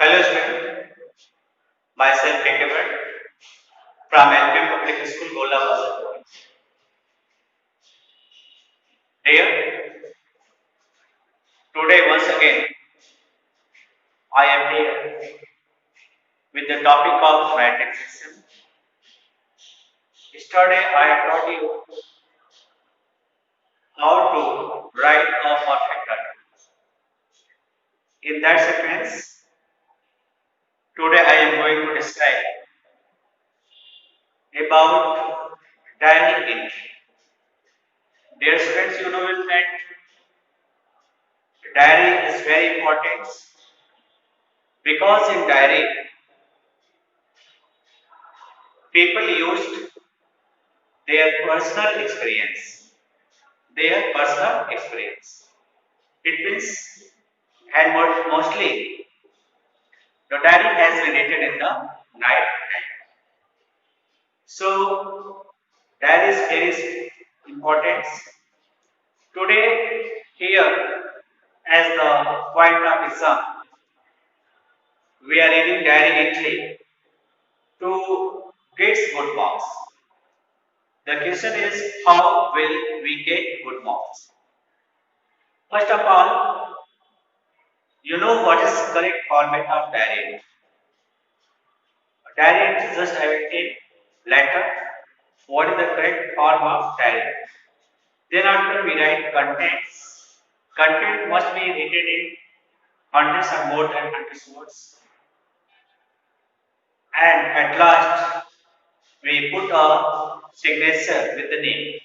Hello student, myself Kekevar from LPM Public School, Gola Bazar. Here, today once again, I am here with the topic of writing system. Yesterday, I taught you how to write a perfect article. In that sequence, today I am going to describe about diary entry. Dear students, you know that diary is very important because in diary, people used their personal experience. Their personal experience. It means, and mostly, the diary has been written in the night time. So, that is very important. Today, here, as the point of exam, we are reading diary entry to get good marks. The question is, how will we get good marks? First of all, you know what is correct format of diary. Diary entry just I will take letter. What is the correct form of diary? Then after we write contents. Content must be written in hundreds and more than hundreds words. And at last we put a signature with the name.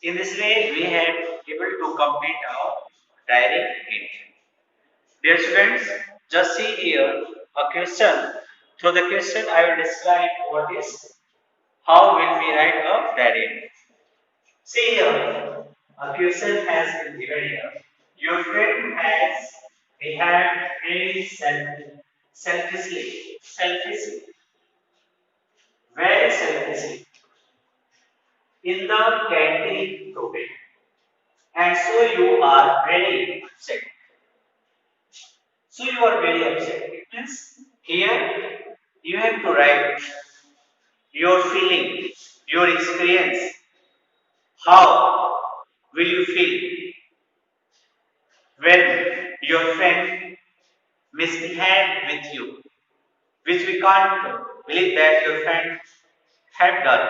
In this way we have able to complete our diary entry. Dear students, just see here a question. Through the question I will describe what is how will we write a diary. See here, a question has been given here. Your friend has behaved very very selfishly in the canteen today, and so you are very upset. So you are very upset. It means here you have to write your feeling, your experience. How will you feel when your friend misbehaved with you, which we can't believe that your friend have done.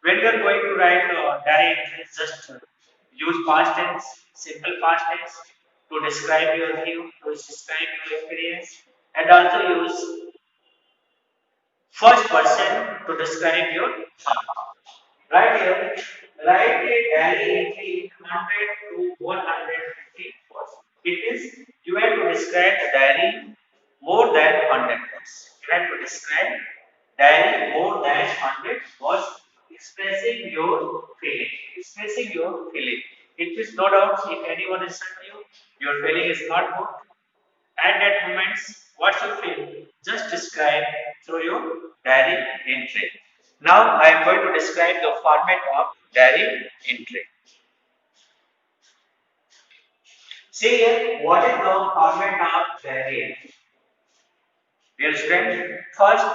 When you are going to write diary entries, just use past tense, simple past tense to describe your view, to describe your experience, and also use first person to describe your thought. Right here, write a diary entry in 100 to 150 words. It is you have to describe the diary more than 100 words. You have to describe diary more than 100 words, expressing your feeling. Expressing your feeling. It is no doubt if anyone is hurt you, your feeling is not good. At that moment, what you feel, just describe through your diary entry. Now I am going to describe the format of diary entry. See here, what is the format of diary entry? Dear student, first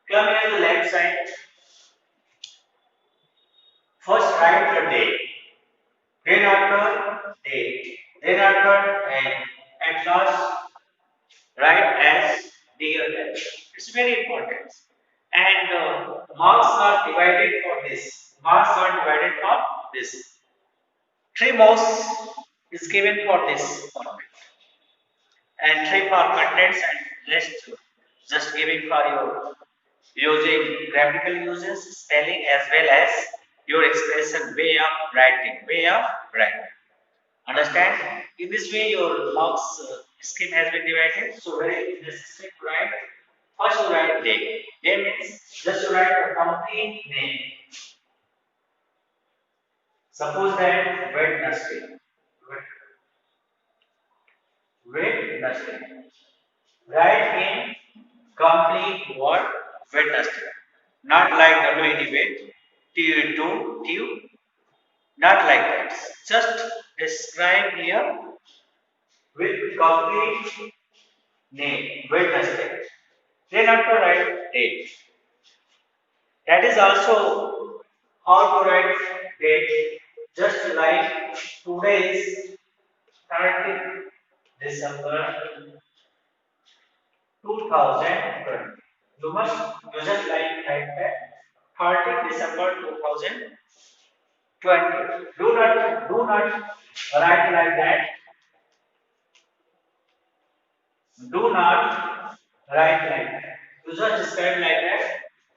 come here to the left side. First write the date, then after date, then after and at last write as dear date. It's very important. And marks are divided for this. Marks are divided for this. 3 marks is given for this format, and 3 for contents and rest just giving for your using grammatical uses, spelling as well as your expression way of writing. Understand? In this way, your marks scheme has been divided. So, very necessary to write. First, you write day. Day means just write a complete name. Suppose that Wednesday. Wednesday. Write in complete word Wednesday. Not like WED wait, TU2, not like that. Just describe here with complete name, Wednesday. Then after write date. That is also how to write date. Just like today is 30th December 2020. You just like that 30th December 2020. Do not write like that. Do not write like that. You just describe like that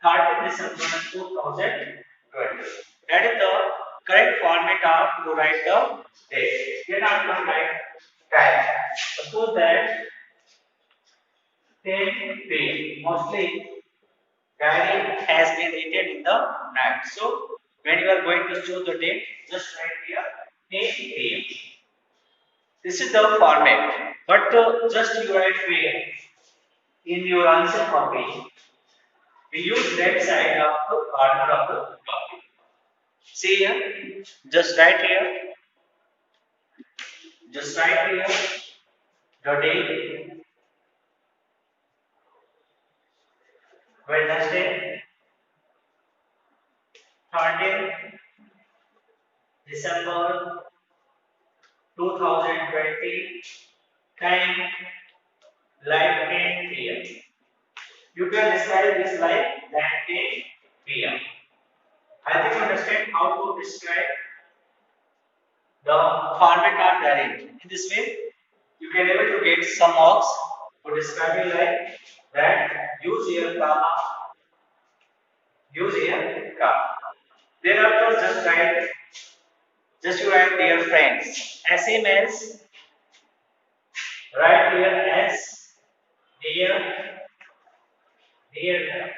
30th December 2020. That is the correct format of to write the date. Then after write time. Suppose that 10 p.m. Mostly diary has been written in the night. So when you are going to choose the date, just write here 10 p.m. This is the format. But just you write where in your answer copy. We use left side of the corner of the copy. See here, just write here, just write here the date, Wednesday, 30th December 2020, time like 10 p.m. You can describe this like 10 p.m. I think you understand how to describe the format of diary. In this way, you can able to get some marks for describing like that. Use here comma, use here comma. Thereafter, just you write dear friends. Same as write here as dear, dear,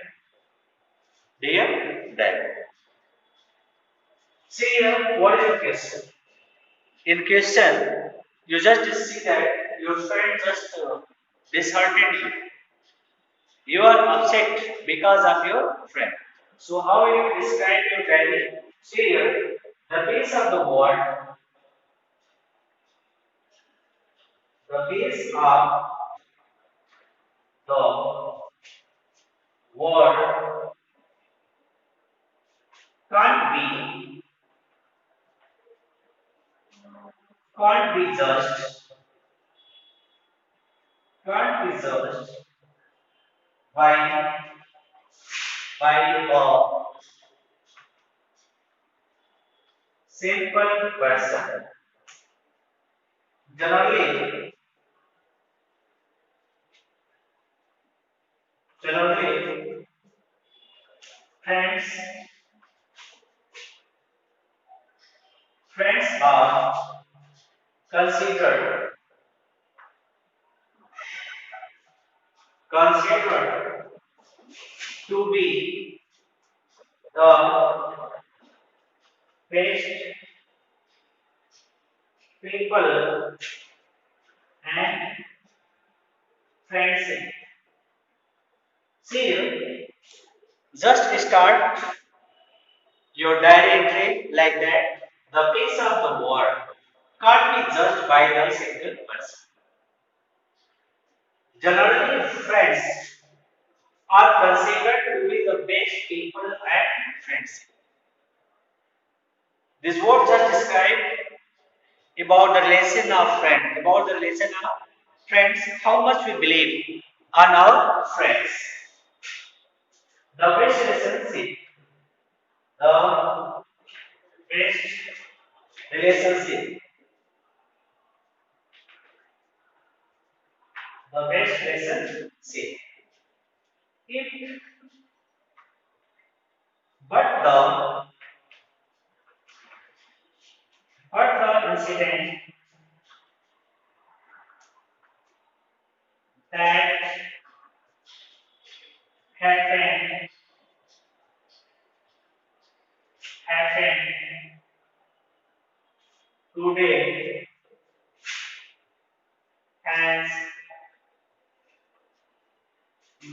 dear dad. See here, what is the question? In question, you just see that your friend just disheartened you. You are upset because of your friend. So how will you describe your diary? See here, the pace of the word, the pace of the word can't be judged can't be judged by a simple person. Generally, generally, friends friends are considered considered to be the best people and friendship. See, just start your diary entry like that. The pace of the word can't be judged by the single person. Generally, friends are considered to be the best people and friends. This word just described about the relation of friend, about the relation of friends, how much we believe on our friends. The best relationship, the best relationship, the best relationship. If but the but the incident that happened happened today has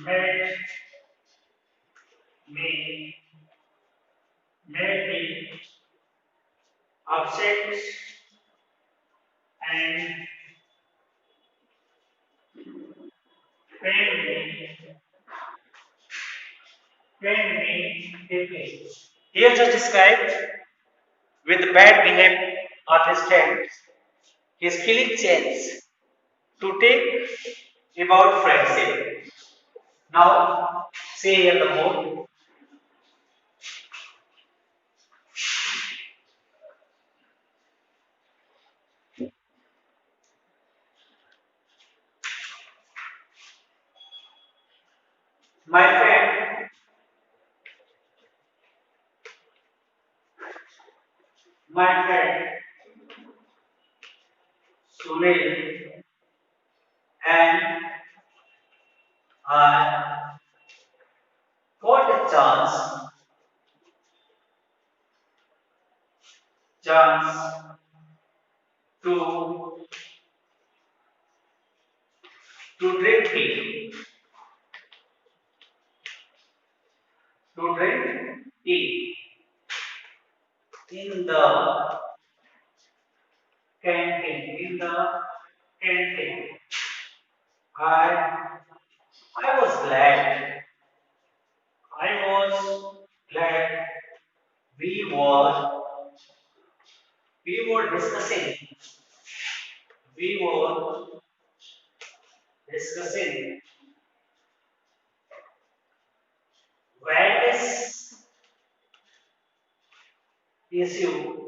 made me made me upset and pain me deeply. Here just described with the bad behavior of his friends, his feeling change to take about friendship. Now, see here the mood. My friend, my friend, Sunil and I got a chance to drink tea, to drink tea in the in the canteen. I I was glad. I was glad we were we were discussing we were discussing various issue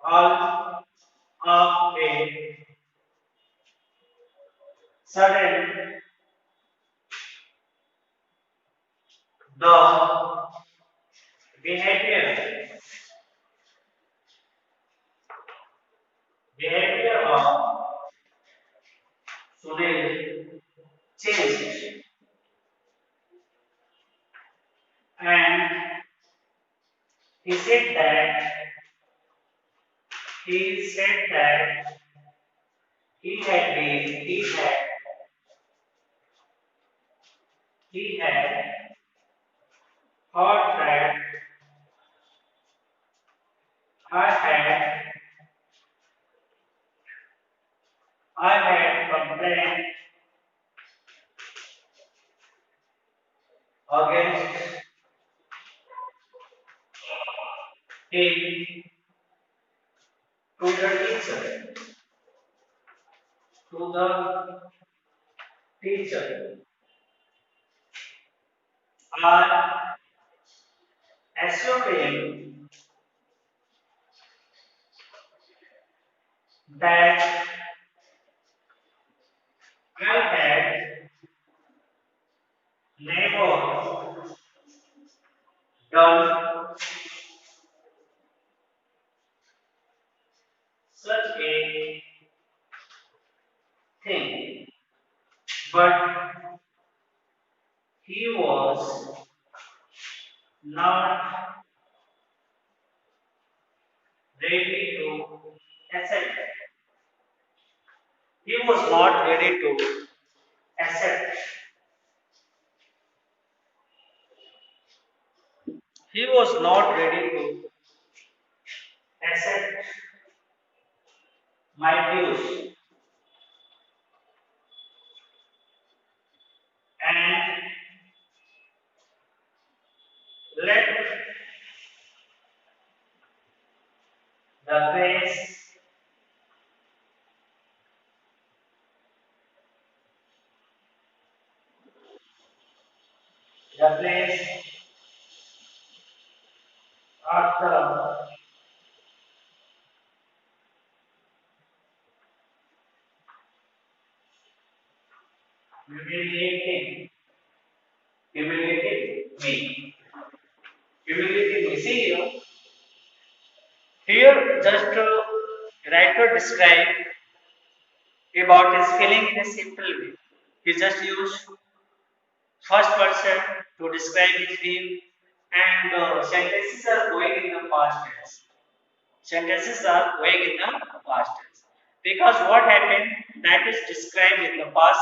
all of a sudden the behavior of Sunil changed and he said that he said that he had thought that I had complained against him to the teacher. I assured him that I had never done such a thing, but he was not ready to accept it. He was not ready to accept. He was not ready to accept my views and let the grace, the place of the humiliating, humiliating me, humiliating me. See here just writer describe about his feeling in a simple way. He just used first person to describe his feeling, and sentences are going in the past tense. Sentences are going in the past tense because what happened that is described in the past.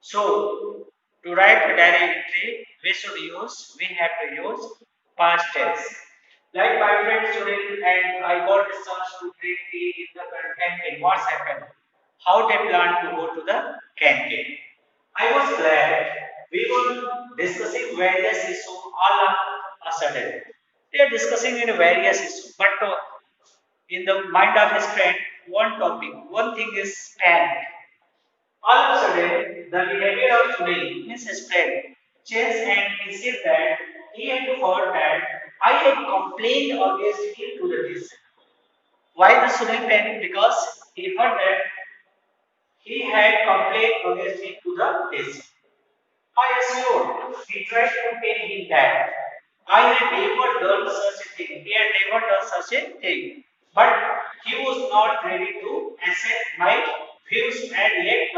So to write a diary entry, we have to use past tense. Like my friend Sunil and I got a chance to drink tea in the canteen. What's happened? how they plan to go to the canteen. I was glad we were discussing various issues all of a sudden. They are discussing in various issues, but in the mind of his friend, one topic, one thing is pen. All of a sudden, the behavior of Sunil, means his friend, changed and he said that he had heard that I had complained obviously to the teacher. Why the Sunil panicked? Because he heard that he had complained obviously to the teacher. I assured he tried to tell him that I had never done such a thing. He had never done such a thing. But he was not ready to accept my views and yet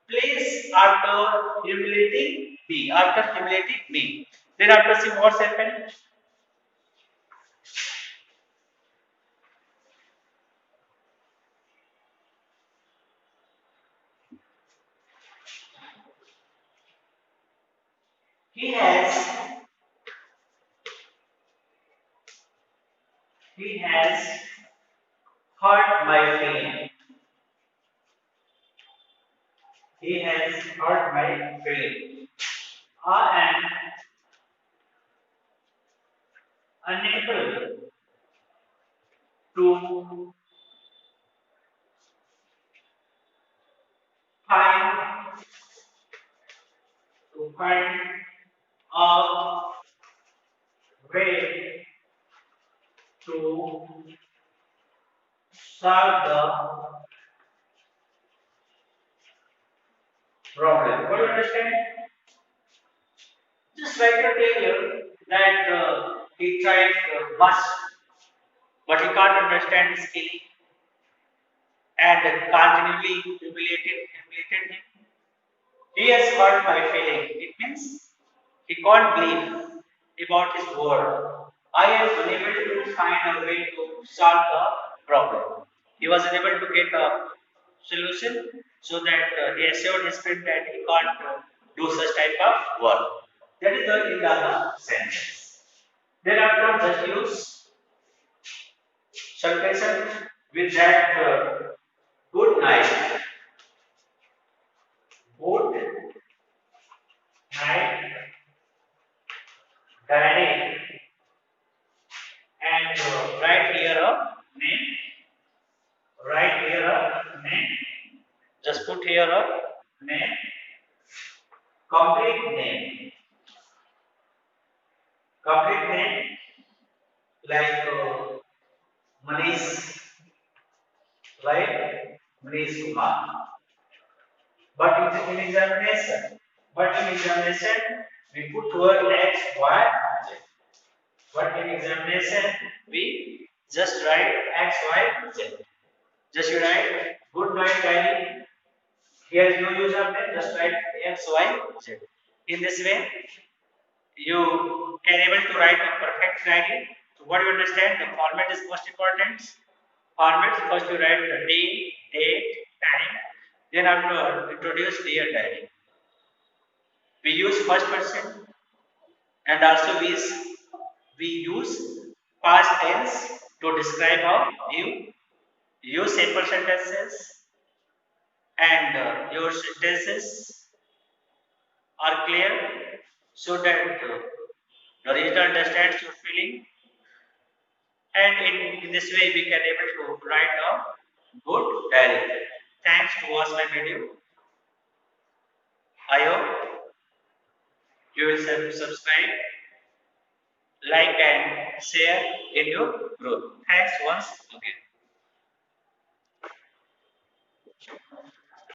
place after humiliating me. After humiliating me. Then after seeing what's happened, he has he has hurt my feeling. He has hurt my feeling. I am unable to find find a way to solve the problem. What do you understand? Just try to tell you that he tried much, but he can't understand his feeling and continually humiliated him. He has hurt my feeling. It means he can't believe about his word. I am unable to find a way to solve the problem. He was unable to get a solution so that he assured his friend that he can't do such type of work. That is the Indana sentence. Thereafter, just use salvation with that good night. Good night, diary, and write here a name. Write here a name. Just put here a name. Complete name. Complete name like Manish, right? Manish Kumar. In examination, we put word X, Y, Z. But in examination, we just write X, Y, Z. Just you write good night diary. Here is no use of name, just write X, Y, Z. In this way, you can able to write a perfect diary. So what you understand, the format is most important. Format, first you write the day, date, time. Then after introduce dear diary. We use first person and also we use past tense to describe how you use simple sentences and your sentences are clear so that the reader understands your feeling and in this way we can able to write a good diary. Thanks to watch my video. I hope you will subscribe, like and share in your group. Thanks once